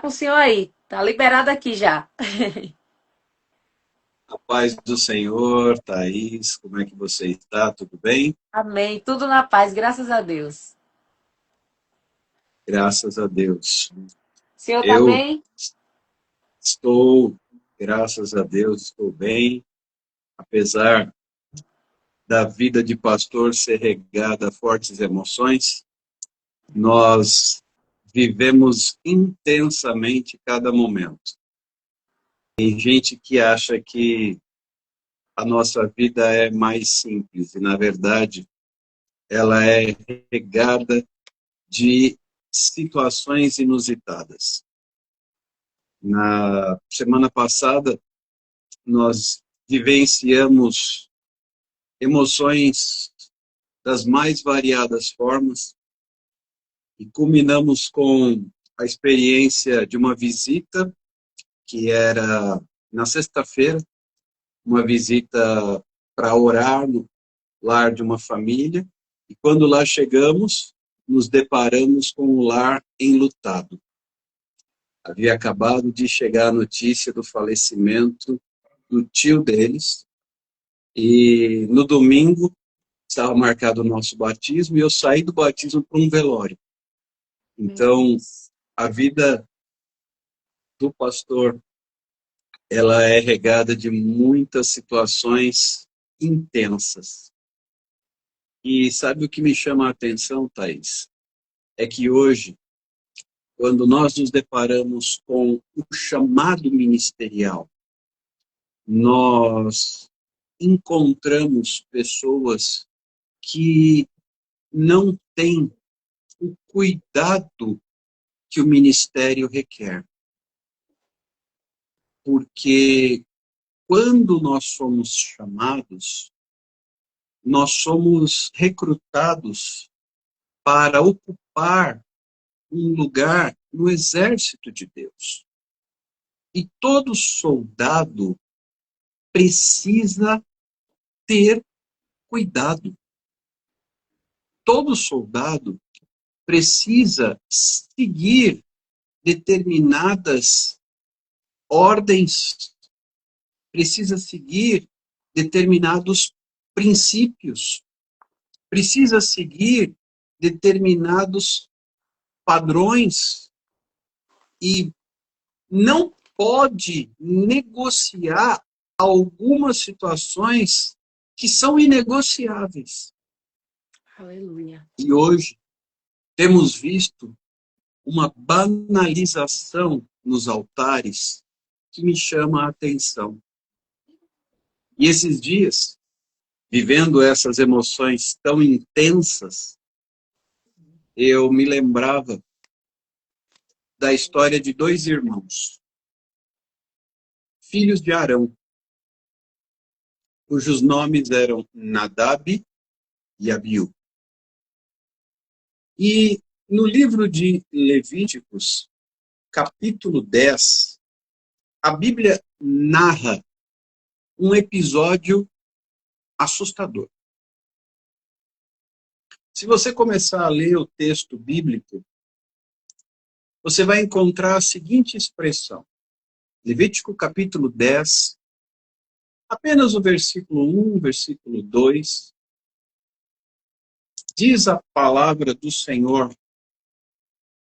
Com o senhor aí. Tá liberado aqui já. A paz do Senhor, Thaís, como é que você está? Tudo bem? Amém. Tudo na paz, graças a Deus. Graças a Deus. O senhor tá Eu bem? estou, graças a Deus, estou bem, apesar da vida de pastor ser regada a fortes emoções, nós vivemos intensamente cada momento. Tem gente que acha que a nossa vida é mais simples, e na verdade ela é regada de situações inusitadas. Na semana passada, nós vivenciamos emoções das mais variadas formas e culminamos com a experiência de uma visita que era na sexta-feira, uma visita para orar no lar de uma família. E quando lá chegamos, nos deparamos com o lar enlutado. Havia acabado de chegar a notícia do falecimento do tio deles, e no domingo estava marcado o nosso batismo, e eu saí do batismo para um velório. Meu Então, Deus. a vida do pastor, ela é regada de muitas situações intensas. E sabe o que me chama a atenção, Thaís? É que hoje, quando nós nos deparamos com o chamado ministerial, nós encontramos pessoas que não têm o cuidado que o ministério requer. Porque quando nós somos chamados, nós somos recrutados para ocupar um lugar no exército de Deus. E todo soldado precisa ter cuidado. Todo soldado precisa seguir determinadas ordens, precisa seguir determinados princípios, precisa seguir determinados padrões e não pode negociar algumas situações que são inegociáveis. Aleluia. E hoje temos visto uma banalização nos altares que me chama a atenção. E esses dias, vivendo essas emoções tão intensas, eu me lembrava da história de dois irmãos, filhos de Arão, cujos nomes eram Nadab e Abiú. E no livro de Levíticos, capítulo 10, a Bíblia narra um episódio assustador. Se você começar a ler o texto bíblico, você vai encontrar a seguinte expressão. Levítico capítulo 10, apenas o versículo 1, versículo 2, diz a palavra do Senhor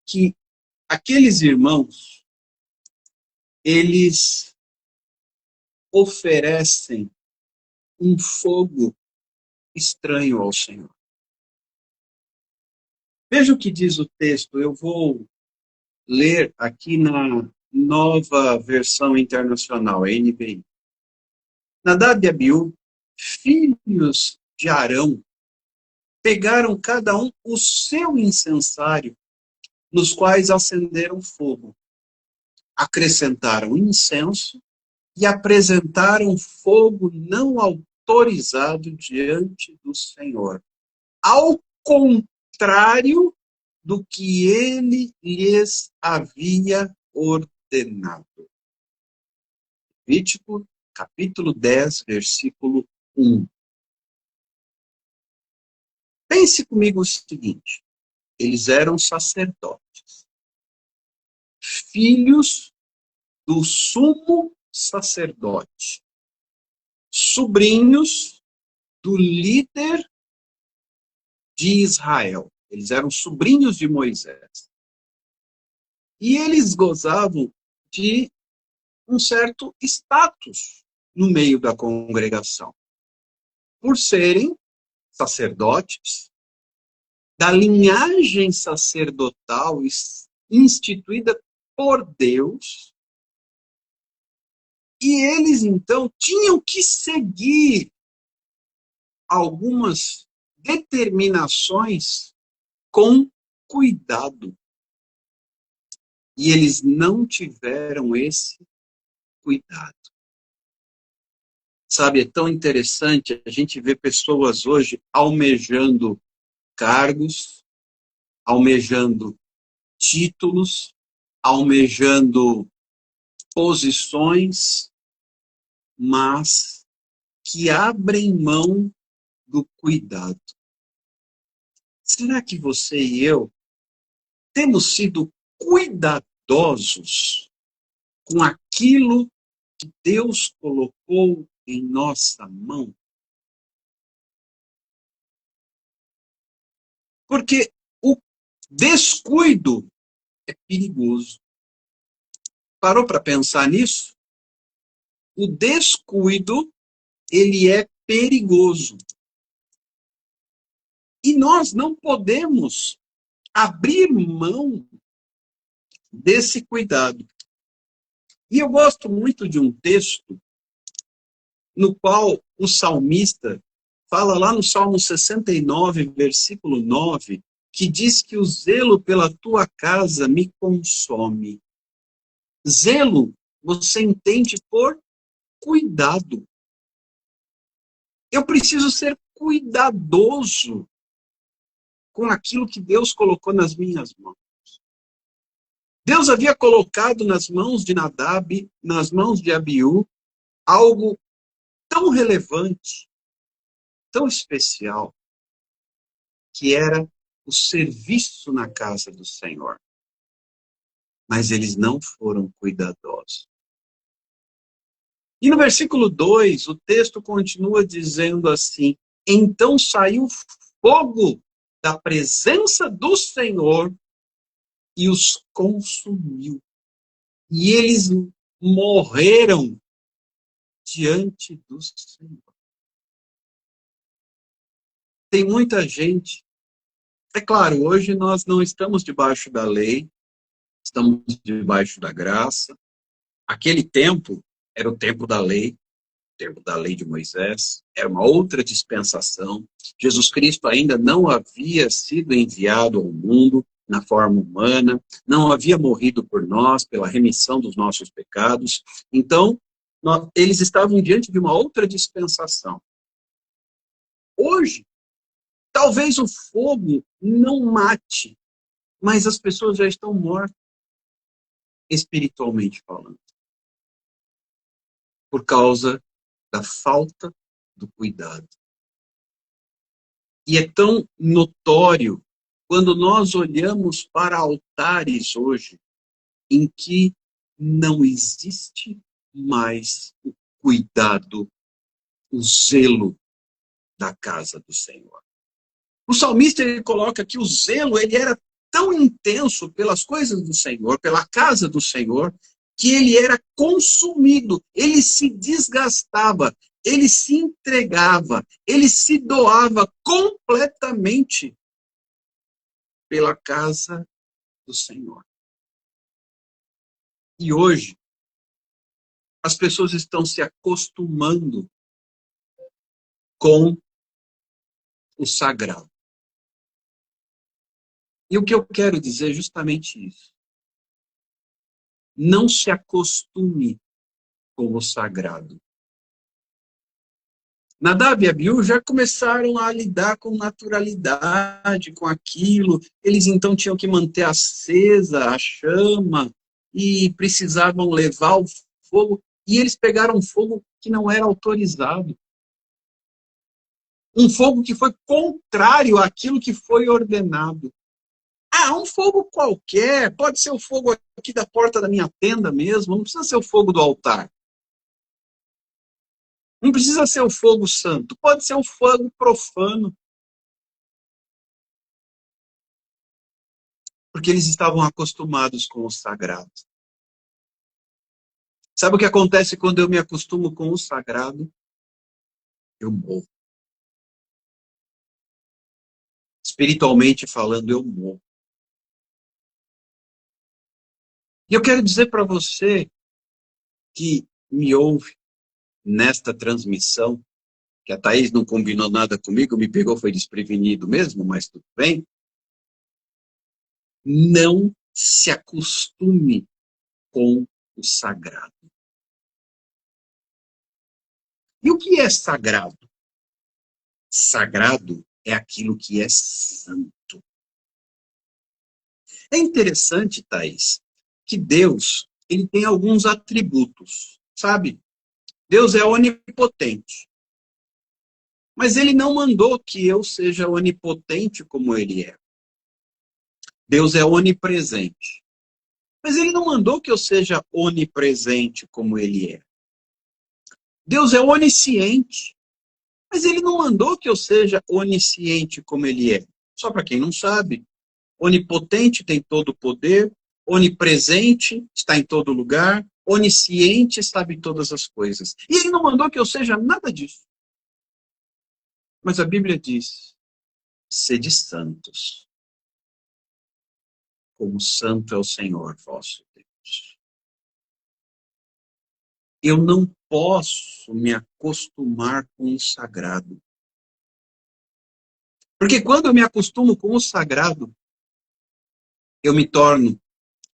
que aqueles irmãos, eles oferecem um fogo estranho ao Senhor. Veja o que diz o texto, eu vou ler aqui na nova versão internacional, a NVI. Nadab e Abiú, filhos de Arão, pegaram cada um o seu incensário, nos quais acenderam fogo, acrescentaram incenso e apresentaram fogo não autorizado diante do Senhor, ao contrário do que ele lhes havia ordenado. Levítico, capítulo 10, versículo 1. Pense comigo o seguinte, eles eram sacerdotes. filhos do sumo sacerdote, sobrinhos do líder de Israel. Eles eram sobrinhos de Moisés. E eles gozavam de um certo status no meio da congregação, por serem sacerdotes da linhagem sacerdotal instituída por Deus, e eles, então, tinham que seguir algumas determinações com cuidado. E eles não tiveram esse cuidado. Sabe, é tão interessante a gente ver pessoas hoje almejando cargos, almejando títulos, almejando posições, mas que abrem mão do cuidado. Será que você e eu temos sido cuidadosos com aquilo que Deus colocou em nossa mão? Porque o descuido é perigoso. Parou para pensar nisso? O descuido, ele é perigoso. E nós não podemos abrir mão desse cuidado. E eu gosto muito de um texto no qual o salmista fala lá no Salmo 69, versículo 9, que diz que o zelo pela tua casa me consome. Zelo, você entende por cuidado. Eu preciso ser cuidadoso com aquilo que Deus colocou nas minhas mãos. Deus havia colocado nas mãos de Nadab, nas mãos de Abiú, algo tão relevante, tão especial, que era o serviço na casa do Senhor. Mas eles não foram cuidadosos. E no versículo 2, o texto continua dizendo assim: então saiu fogo da presença do Senhor e os consumiu. E eles morreram diante do Senhor. Tem muita gente. É claro, hoje nós não estamos debaixo da lei, estamos debaixo da graça. Aquele tempo era o tempo da lei, o tempo da lei de Moisés, era uma outra dispensação. Jesus Cristo ainda não havia sido enviado ao mundo na forma humana, não havia morrido por nós pela remissão dos nossos pecados. Então, eles estavam diante de uma outra dispensação. Hoje, talvez o fogo não mate, mas as pessoas já estão mortas, espiritualmente falando, por causa da falta do cuidado. E é tão notório quando nós olhamos para altares hoje em que não existe mais o cuidado, o zelo da casa do Senhor. O salmista, ele coloca que o zelo, ele era tão intenso pelas coisas do Senhor, pela casa do Senhor, que ele era consumido, ele se desgastava, ele se entregava, ele se doava completamente pela casa do Senhor. E hoje, as pessoas estão se acostumando com o sagrado. E o que eu quero dizer é justamente isso. Não se acostume com o sagrado. Nadab e Abiú já começaram a lidar com naturalidade, com aquilo. Eles então tinham que manter acesa a chama e precisavam levar o fogo. E eles pegaram um fogo que não era autorizado. Um fogo que foi contrário àquilo que foi ordenado. Ah, um fogo qualquer, pode ser o fogo aqui da porta da minha tenda mesmo, não precisa ser o fogo do altar. Não precisa ser o fogo santo, pode ser o fogo profano. Porque eles estavam acostumados com o sagrado. Sabe o que acontece quando eu me acostumo com o sagrado? Eu morro. Espiritualmente falando, eu morro. E eu quero dizer para você que me ouve nesta transmissão, que a Thaís não combinou nada comigo, me pegou, foi desprevenido mesmo, mas tudo bem. Não se acostume com o sagrado. E o que é sagrado? Sagrado é aquilo que é santo. É interessante, Thaís, que Deus, ele tem alguns atributos, sabe? Deus é onipotente. Mas ele não mandou que eu seja onipotente como ele é. Deus é onipresente. Mas ele não mandou que eu seja onipresente como ele é. Deus é onisciente. Mas ele não mandou que eu seja onisciente como ele é. Só para quem não sabe, onipotente tem todo o poder, onipresente está em todo lugar, onisciente sabe todas as coisas. E ele não mandou que eu seja nada disso. Mas a Bíblia diz, sede santos, como santo é o Senhor vosso Deus. Eu não posso me acostumar com o sagrado. Porque quando eu me acostumo com o sagrado, eu me torno.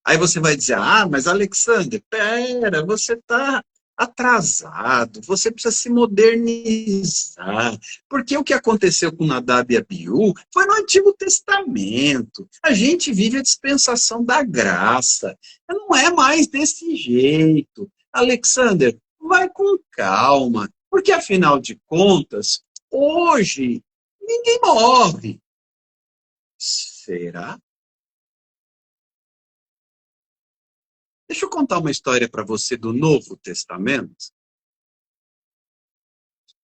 Aí você vai dizer, ah, mas Alexander, pera, você está atrasado, você precisa se modernizar. Porque o que aconteceu com Nadab e Abiú foi no Antigo Testamento. A gente vive a dispensação da graça. Não é mais desse jeito. Alexander, vai com calma, porque afinal de contas, hoje ninguém morre. Será? Deixa eu contar uma história para você do Novo Testamento,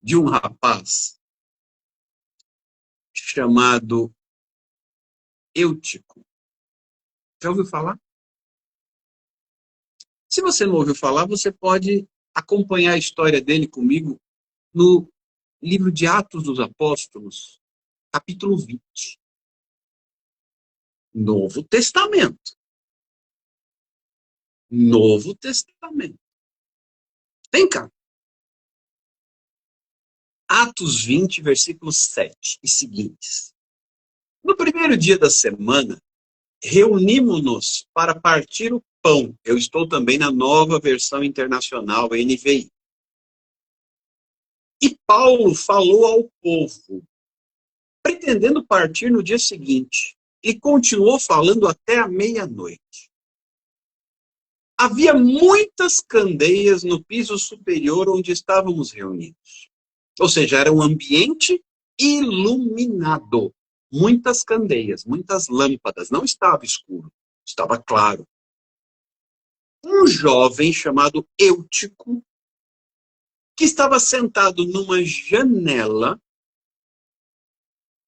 de um rapaz chamado Eutico. Já ouviu falar? Se você não ouviu falar, você pode acompanhar a história dele comigo no livro de Atos dos Apóstolos, capítulo 20. Novo Testamento. Novo Testamento. Vem cá. Atos 20, versículos 7 e seguintes. No primeiro dia da semana, reunimos-nos para partir o pão. Eu estou também na nova versão internacional, NVI. E Paulo falou ao povo, pretendendo partir no dia seguinte, e continuou falando até a meia-noite. Havia muitas candeias no piso superior onde estávamos reunidos. Ou seja, era um ambiente iluminado. Muitas candeias, muitas lâmpadas. Não estava escuro, estava claro. Um jovem chamado Eutico, que estava sentado numa janela,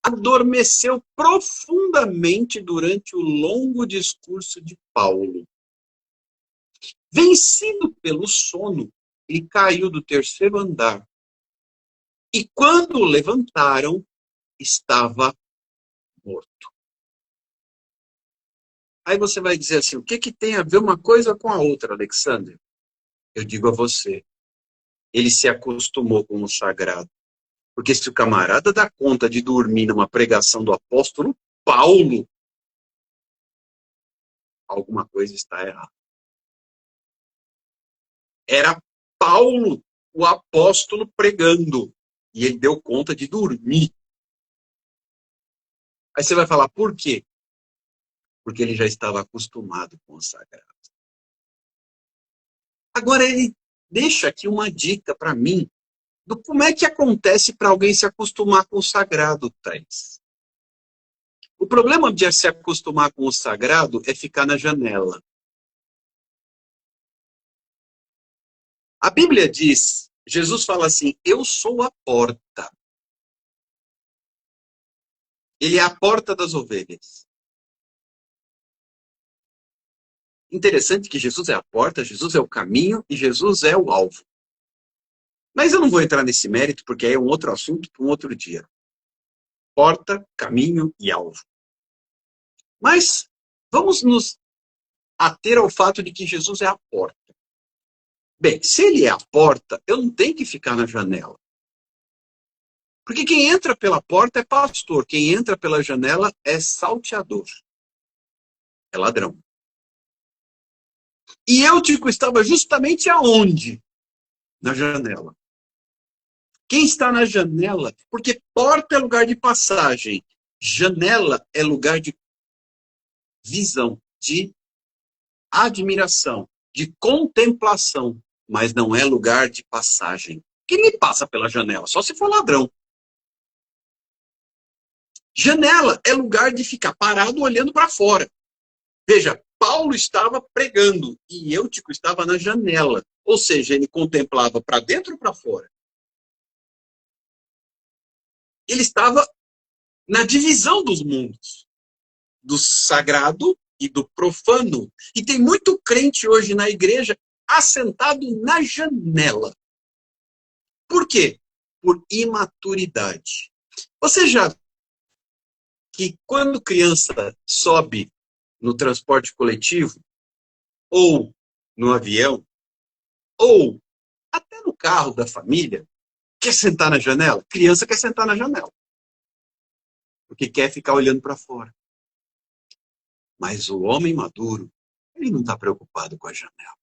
adormeceu profundamente durante o longo discurso de Paulo. Vencido pelo sono, ele caiu do terceiro andar. E quando o levantaram, estava morto. Aí você vai dizer assim, o que tem a ver uma coisa com a outra, Alexander? Eu digo a você, ele se acostumou com o sagrado. Porque se o camarada dá conta de dormir numa pregação do apóstolo Paulo, alguma coisa está errada. Era Paulo, o apóstolo, pregando. E ele deu conta de dormir. Aí você vai falar, por quê? Porque ele já estava acostumado com o sagrado. Agora ele deixa aqui uma dica para mim do como é que acontece para alguém se acostumar com o sagrado, Thaís. O problema de se acostumar com o sagrado é ficar na janela. A Bíblia diz, Jesus fala assim, eu sou a porta. Ele é a porta das ovelhas. Interessante que Jesus é a porta, Jesus é o caminho e Jesus é o alvo. Mas eu não vou entrar nesse mérito, porque é um outro assunto para um outro dia. Porta, caminho e alvo. Mas vamos nos ater ao fato de que Jesus é a porta. Bem, se ele é a porta, eu não tenho que ficar na janela. Porque quem entra pela porta é pastor, quem entra pela janela é salteador, é ladrão. E Eutico estava justamente aonde? Na janela. Quem está na janela? Porque porta é lugar de passagem, janela é lugar de visão, de admiração, de contemplação, mas não é lugar de passagem. Quem me passa pela janela? Só se for ladrão. Janela é lugar de ficar parado olhando para fora. Veja, Paulo estava pregando e Eutico estava na janela. Ou seja, ele contemplava para dentro ou para fora. Ele estava na divisão dos mundos, do sagrado e do profano. E tem muito crente hoje na igreja assentado na janela. Por quê? Por imaturidade. Você já que quando criança sobe no transporte coletivo, ou no avião, ou até no carro da família, quer sentar na janela? Criança quer sentar na janela. Porque quer ficar olhando para fora. Mas o homem maduro, ele não está preocupado com a janela.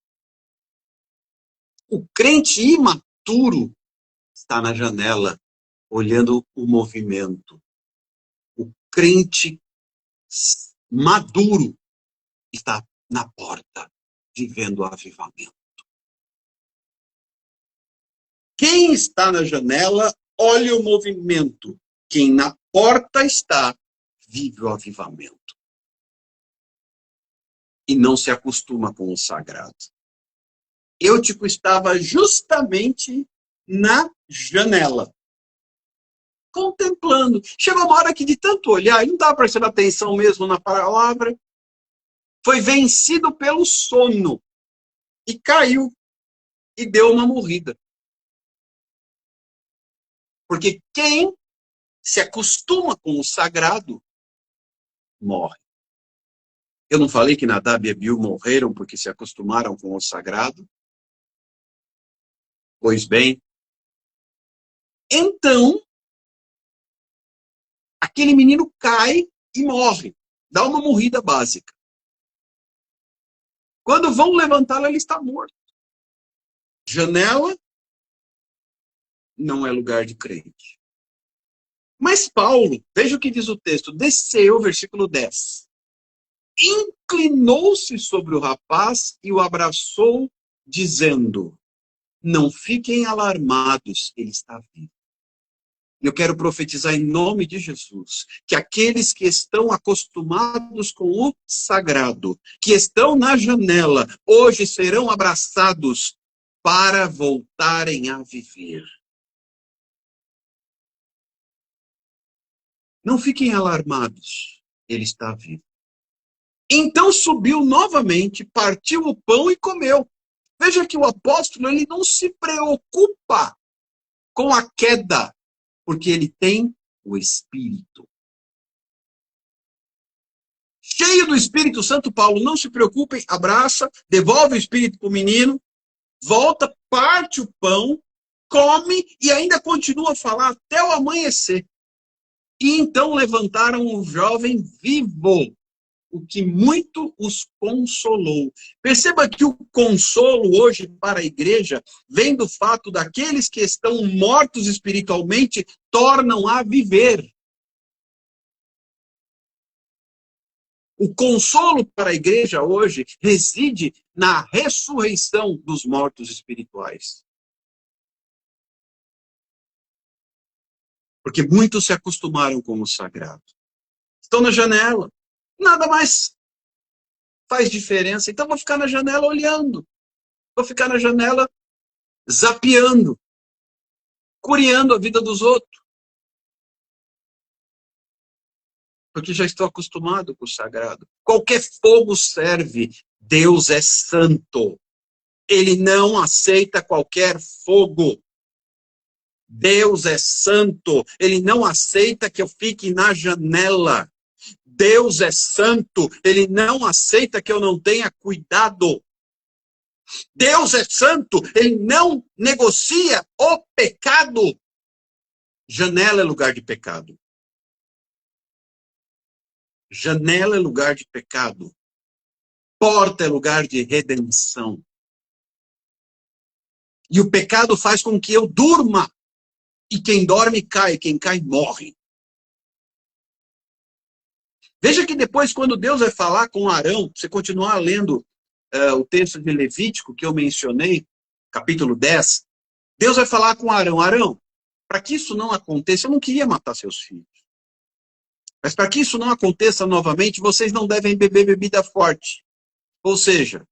O crente imaturo está na janela, olhando o movimento. O crente maduro está na porta, vivendo o avivamento. Quem está na janela, olha o movimento. Quem na porta está, vive o avivamento. E não se acostuma com o sagrado. Eutico estava justamente na janela, contemplando. Chegou uma hora que de tanto olhar, ele não estava prestando atenção mesmo na palavra, foi vencido pelo sono e caiu e deu uma morrida. Porque quem se acostuma com o sagrado, morre. Eu não falei que Nadab e Abiú morreram porque se acostumaram com o sagrado? Pois bem, então, aquele menino cai e morre. Dá uma morrida básica. Quando vão levantá-lo, ele está morto. Janela não é lugar de crente. Mas Paulo, veja o que diz o texto, desceu, versículo 10. Inclinou-se sobre o rapaz e o abraçou, dizendo, não fiquem alarmados, ele está vivo. Eu quero profetizar em nome de Jesus, que aqueles que estão acostumados com o sagrado, que estão na janela, hoje serão abraçados para voltarem a viver. Não fiquem alarmados, ele está vivo. Então subiu novamente, partiu o pão e comeu. Veja que o apóstolo ele não se preocupa com a queda, porque ele tem o Espírito. Cheio do Espírito Santo, Paulo, não se preocupem, abraça, devolve o Espírito para o menino, volta, parte o pão, come e ainda continua a falar até o amanhecer. E então levantaram o jovem vivo, o que muito os consolou. Perceba que o consolo hoje para a igreja vem do fato daqueles que estão mortos espiritualmente tornam a viver. O consolo para a igreja hoje reside na ressurreição dos mortos espirituais. Porque muitos se acostumaram com o sagrado. Estão na janela. Nada mais faz diferença. Então vou ficar na janela olhando. Vou ficar na janela zapeando, curiando a vida dos outros. Porque já estou acostumado com o sagrado. Qualquer fogo serve. Deus é santo. Ele não aceita qualquer fogo. Deus é santo. Ele não aceita que eu fique na janela. Deus é santo. Ele não aceita que eu não tenha cuidado. Deus é santo. Ele não negocia o pecado. Janela é lugar de pecado. Janela é lugar de pecado. Porta é lugar de redenção. E o pecado faz com que eu durma. E quem dorme cai, quem cai morre. Veja que depois, quando Deus vai falar com Arão, você continuar lendo o texto de Levítico que eu mencionei, capítulo 10, Deus vai falar com Arão. Arão, para que isso não aconteça, eu não queria matar seus filhos. Mas para que isso não aconteça novamente, vocês não devem beber bebida forte. Ou seja,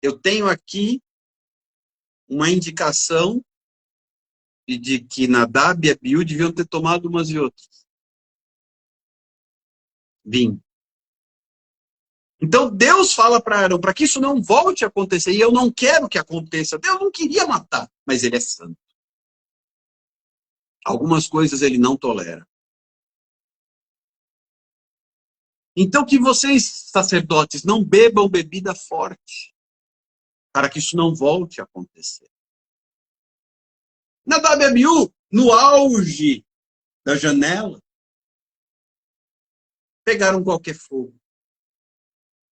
eu tenho aqui uma indicação de que Nadab e Abiú deviam ter tomado umas e outras. Vinho. Então Deus fala para Arão, para que isso não volte a acontecer, e eu não quero que aconteça. Deus não queria matar, mas ele é santo. Algumas coisas ele não tolera. Então que vocês, sacerdotes, não bebam bebida forte, para que isso não volte a acontecer. Nadab e Abiú, no auge da janela, pegaram qualquer fogo.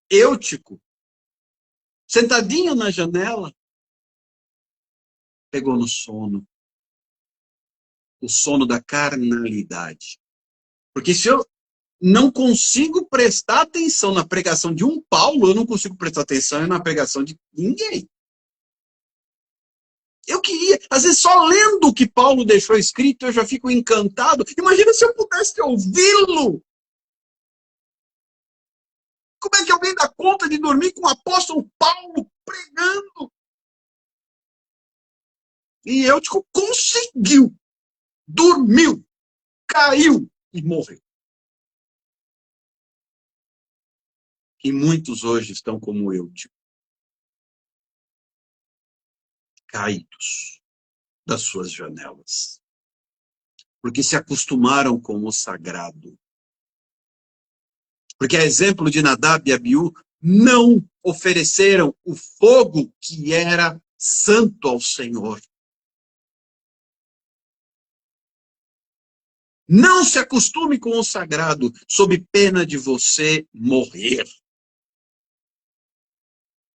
Eutico, sentadinho na janela, pegou no sono. O sono da carnalidade. Porque se eu não consigo prestar atenção na pregação de um Paulo, eu não consigo prestar atenção na pregação de ninguém. Eu queria, às vezes só lendo o que Paulo deixou escrito, eu já fico encantado. Imagina se eu pudesse ouvi-lo. Como é que alguém dá conta de dormir com o apóstolo Paulo pregando? E Eutico conseguiu, dormiu, caiu e morreu. E muitos hoje estão como Eutico, caídos das suas janelas, porque se acostumaram com o sagrado. Porque, a exemplo de Nadab e Abiú, não ofereceram o fogo que era santo ao Senhor. Não se acostume com o sagrado, sob pena de você morrer.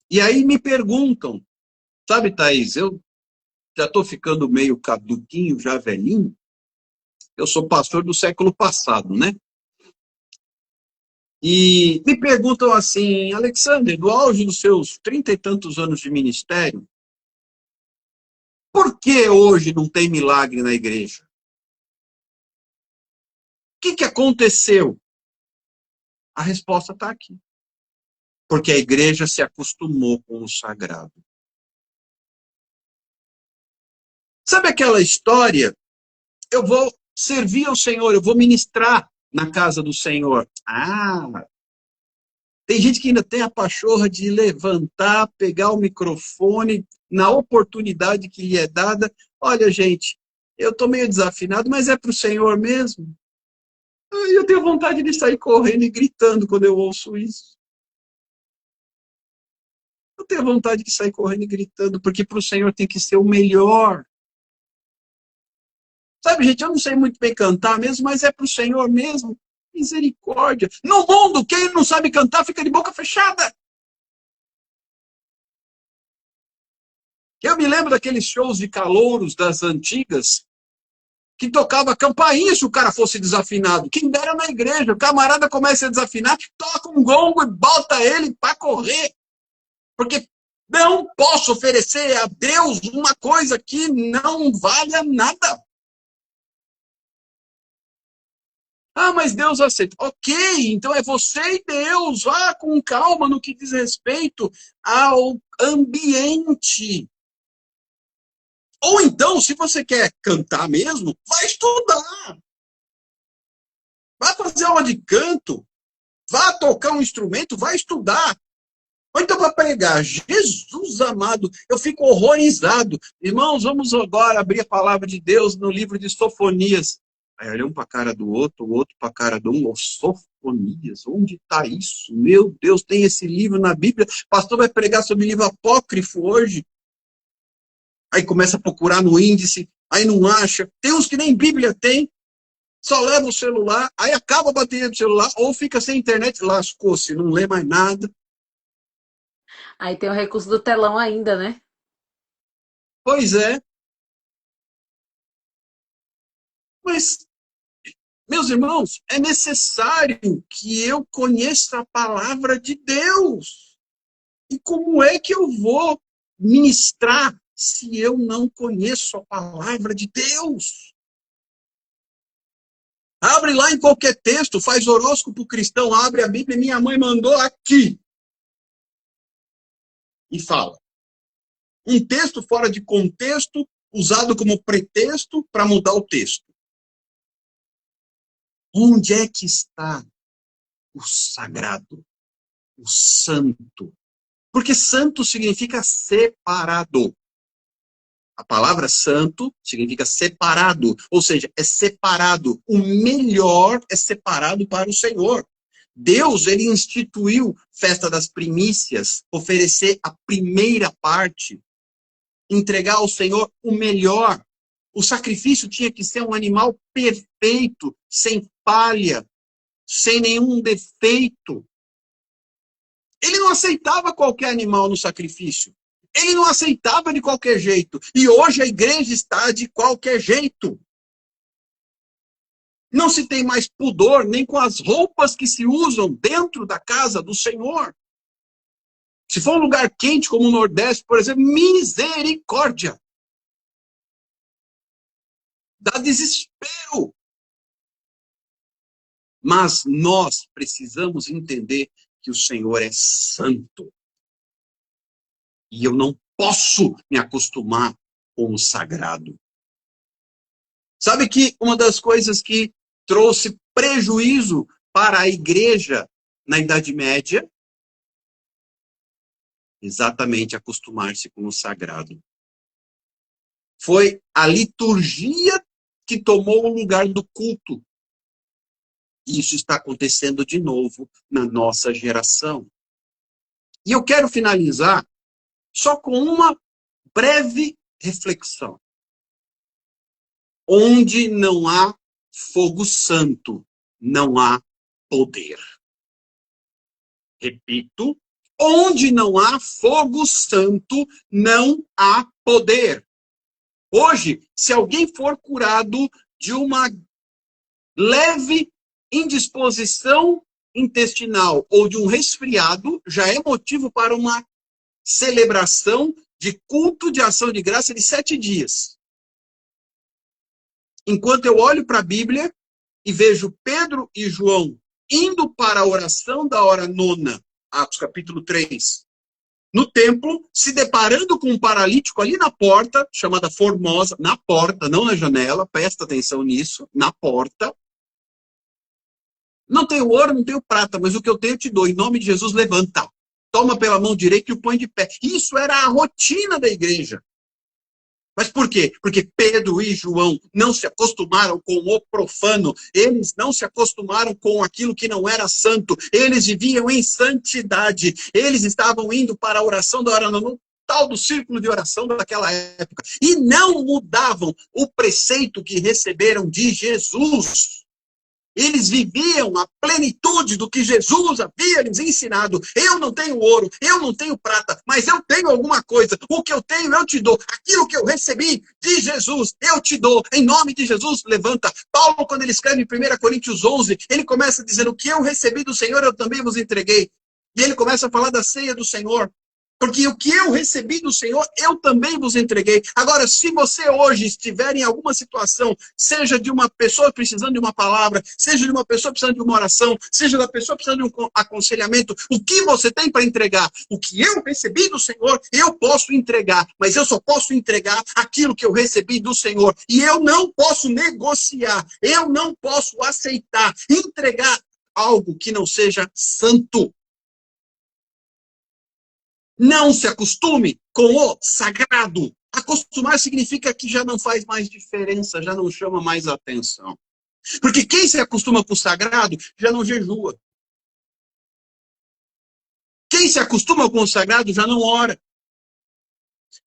E aí me perguntam, sabe, Thaís, eu já estou ficando meio caduquinho, já velhinho. Eu sou pastor do século passado, né? E me perguntam assim, Alexandre, do auge dos seus 30 e tantos anos de ministério, por que hoje não tem milagre na igreja? O que aconteceu? A resposta está aqui. Porque a igreja se acostumou com o sagrado. Sabe aquela história? Eu vou servir ao Senhor, eu vou ministrar na casa do Senhor. Ah, tem gente que ainda tem a pachorra de levantar, pegar o microfone, na oportunidade que lhe é dada. Olha, gente, eu estou meio desafinado, mas é para o Senhor mesmo. Eu tenho vontade de sair correndo e gritando quando eu ouço isso. Eu tenho vontade de sair correndo e gritando, porque para o Senhor tem que ser o melhor. Sabe, gente, eu não sei muito bem cantar mesmo, mas é para o Senhor mesmo. Misericórdia. No mundo, quem não sabe cantar fica de boca fechada. Eu me lembro daqueles shows de calouros das antigas, que tocava campainha se o cara fosse desafinado. Quem dera na igreja, o camarada começa a desafinar, toca um gongo e bota ele para correr. Porque não posso oferecer a Deus uma coisa que não valha nada. Ah, mas Deus aceita. Ok, então é você e Deus. Vá com calma no que diz respeito ao ambiente. Ou então, se você quer cantar mesmo, vai estudar. Vá fazer aula de canto. Vá tocar um instrumento, vá estudar. Ou então para pregar. Jesus amado, eu fico horrorizado. Irmãos, vamos agora abrir a palavra de Deus no livro de Sofonias. Aí olha um para a cara do outro, o outro para a cara do um. Oh, Sofonias, onde está isso? Meu Deus, tem esse livro na Bíblia. O pastor vai pregar sobre livro apócrifo hoje. Aí começa a procurar no índice, aí não acha. Tem uns que nem Bíblia tem. Só leva o celular, aí acaba a bateria do celular, ou fica sem internet, lascou-se, não lê mais nada. Aí tem o recurso do telão ainda, né? Pois é. Mas, meus irmãos, é necessário que eu conheça a palavra de Deus. E como é que eu vou ministrar se eu não conheço a palavra de Deus? Abre lá em qualquer texto, faz horóscopo cristão, abre a Bíblia, minha mãe mandou aqui. E fala. Um texto fora de contexto, usado como pretexto para mudar o texto. Onde é que está o sagrado, o santo? Porque santo significa separado. A palavra santo significa separado, ou seja, é separado. O melhor é separado para o Senhor. Deus, ele instituiu festa das primícias, oferecer a primeira parte, entregar ao Senhor o melhor. O sacrifício tinha que ser um animal perfeito, sem falha, sem nenhum defeito. Ele não aceitava qualquer animal no sacrifício. Ele não aceitava de qualquer jeito. E hoje a igreja está de qualquer jeito. Não se tem mais pudor nem com as roupas que se usam dentro da casa do Senhor. Se for um lugar quente como o Nordeste, por exemplo, misericórdia. Dá desespero. Mas nós precisamos entender que o Senhor é santo. E eu não posso me acostumar com o sagrado. Sabe que uma das coisas que trouxe prejuízo para a igreja na Idade Média? Exatamente acostumar-se com o sagrado. Foi a liturgia que tomou o lugar do culto. Isso está acontecendo de novo na nossa geração. E eu quero finalizar só com uma breve reflexão. Onde não há fogo santo, não há poder. Repito, onde não há fogo santo, não há poder. Hoje, se alguém for curado de uma leve indisposição intestinal ou de um resfriado, já é motivo para uma celebração de culto de ação de graça de 7 dias. Enquanto eu olho para a Bíblia e vejo Pedro e João indo para a oração da hora nona, Atos capítulo 3, no templo, se deparando com um paralítico ali na porta, chamada Formosa, na porta, não na janela, presta atenção nisso, na porta. Não tenho ouro, não tenho prata, mas o que eu tenho eu te dou. Em nome de Jesus, levanta. Toma pela mão direita e o põe de pé. Isso era a rotina da igreja. Mas por quê? Porque Pedro e João não se acostumaram com o profano. Eles não se acostumaram com aquilo que não era santo. Eles viviam em santidade. Eles estavam indo para a oração da hora no tal do círculo de oração daquela época. E não mudavam o preceito que receberam de Jesus. Eles viviam a plenitude do que Jesus havia lhes ensinado. Eu não tenho ouro, eu não tenho prata, mas eu tenho alguma coisa. O que eu tenho, eu te dou. Aquilo que eu recebi de Jesus, eu te dou. Em nome de Jesus, levanta. Paulo, quando ele escreve em 1 Coríntios 11, ele começa dizendo: o que eu recebi do Senhor, eu também vos entreguei. E ele começa a falar da ceia do Senhor. Porque o que eu recebi do Senhor, eu também vos entreguei. Agora, se você hoje estiver em alguma situação, seja de uma pessoa precisando de uma palavra, seja de uma pessoa precisando de uma oração, seja da pessoa precisando de um aconselhamento, o que você tem para entregar? O que eu recebi do Senhor, eu posso entregar. Mas eu só posso entregar aquilo que eu recebi do Senhor. E eu não posso negociar. Eu não posso aceitar, entregar algo que não seja santo. Não se acostume com o sagrado. Acostumar significa que já não faz mais diferença, já não chama mais atenção. Porque quem se acostuma com o sagrado já não jejua. Quem se acostuma com o sagrado já não ora.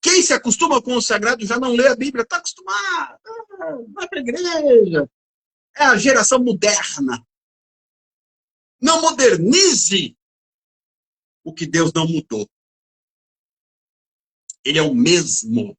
Quem se acostuma com o sagrado já não lê a Bíblia. Está acostumado, vai para a igreja. É a geração moderna. Não modernize o que Deus não mudou. Ele é o mesmo.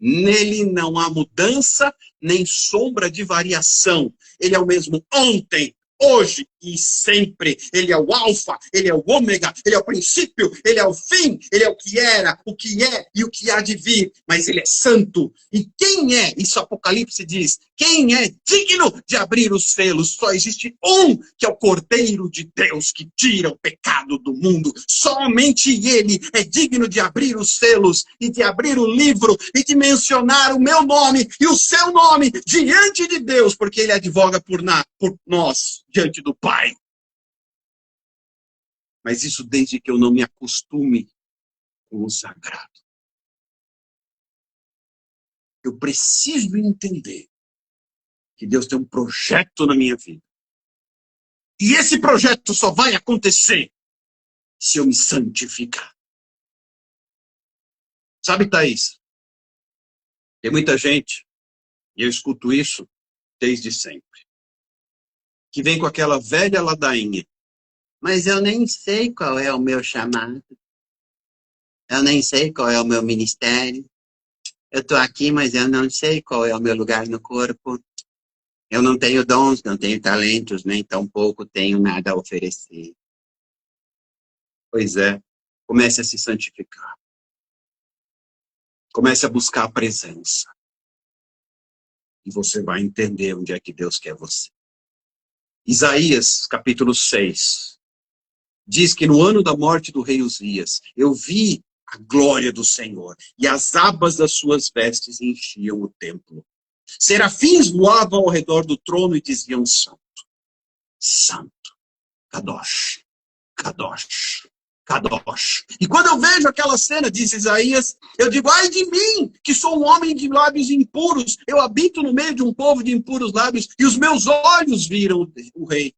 Nele não há mudança, nem sombra de variação. Ele é o mesmo ontem, hoje e sempre. Ele é o alfa, ele é o ômega, ele é o princípio, ele é o fim, ele é o que era, o que é e o que há de vir. Mas ele é santo. E quem é, isso Apocalipse diz, quem é digno de abrir os selos? Só existe um, que é o Cordeiro de Deus, que tira o pecado do mundo. Somente ele é digno de abrir os selos e de abrir o livro e de mencionar o meu nome e o seu nome diante de Deus, porque ele advoga por nós, diante do Pai. Mas isso desde que eu não me acostume com o sagrado. Eu preciso entender que Deus tem um projeto na minha vida. E esse projeto só vai acontecer se eu me santificar. Sabe, Thaís? Tem muita gente, e eu escuto isso desde sempre, que vem com aquela velha ladainha. Mas eu nem sei qual é o meu chamado. Eu nem sei qual é o meu ministério. Eu estou aqui, mas eu não sei qual é o meu lugar no corpo. Eu não tenho dons, não tenho talentos, nem tampouco tenho nada a oferecer. Pois é, comece a se santificar. Comece a buscar a presença. E você vai entender onde é que Deus quer você. Isaías, capítulo 6, diz que no ano da morte do rei Uzias, eu vi a glória do Senhor, e as abas das suas vestes enchiam o templo. Serafins voavam ao redor do trono e diziam: Santo, Santo, Kadosh, Kadosh, Kadosh. E quando eu vejo aquela cena, diz Isaías, eu digo: ai de mim, que sou um homem de lábios impuros, eu habito no meio de um povo de impuros lábios, e os meus olhos viram o rei.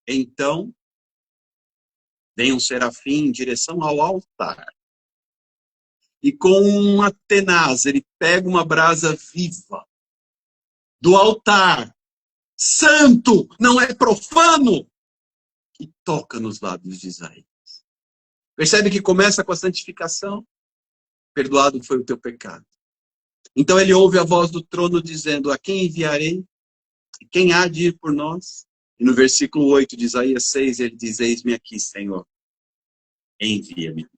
Então, vem um serafim em direção ao altar. E com uma tenaz, ele pega uma brasa viva do altar, santo, não é profano, e toca nos lábios de Isaías. Percebe que começa com a santificação? Perdoado foi o teu pecado. Então ele ouve a voz do trono dizendo: a quem enviarei? Quem há de ir por nós? E no versículo 8 de Isaías 6, ele diz: eis-me aqui, Senhor, envia-me.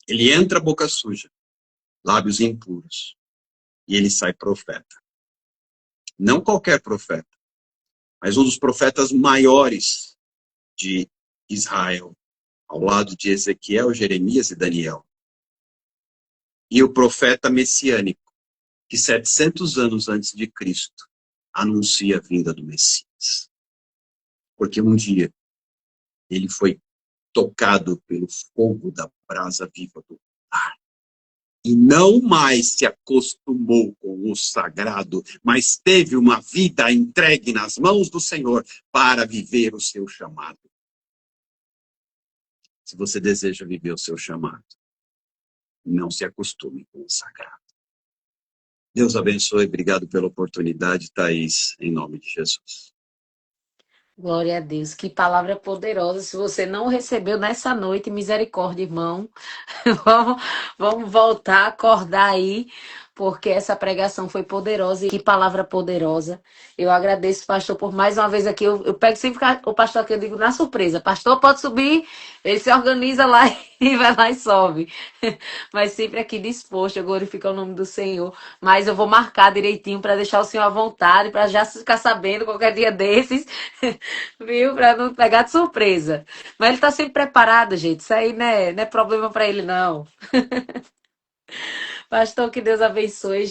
Ele entra boca suja, lábios impuros, e ele sai profeta. Não qualquer profeta, mas um dos profetas maiores de Israel, ao lado de Ezequiel, Jeremias e Daniel. E o profeta messiânico, que 700 anos antes de Cristo, anuncia a vinda do Messias. Porque um dia ele foi tocado pelo fogo da brasa viva do altar. E não mais se acostumou com o sagrado, mas teve uma vida entregue nas mãos do Senhor para viver o seu chamado. Se você deseja viver o seu chamado, não se acostume com o sagrado. Deus abençoe, obrigado pela oportunidade, Thaís, em nome de Jesus. Glória a Deus, que palavra poderosa. Se você não recebeu nessa noite, misericórdia, irmão. Vamos voltar a acordar aí, porque essa pregação foi poderosa e que palavra poderosa. Eu agradeço, pastor, por mais uma vez aqui. Eu pego sempre o pastor aqui, eu digo na surpresa: pastor, pode subir. Ele se organiza lá e vai lá e sobe. Mas sempre aqui disposto, eu glorifico o nome do Senhor. Mas eu vou marcar direitinho para deixar o senhor à vontade, para já ficar sabendo qualquer dia desses, viu? Para não pegar de surpresa. Mas ele está sempre preparado, gente. Isso aí não é problema para ele, não. Pastor, que Deus abençoe.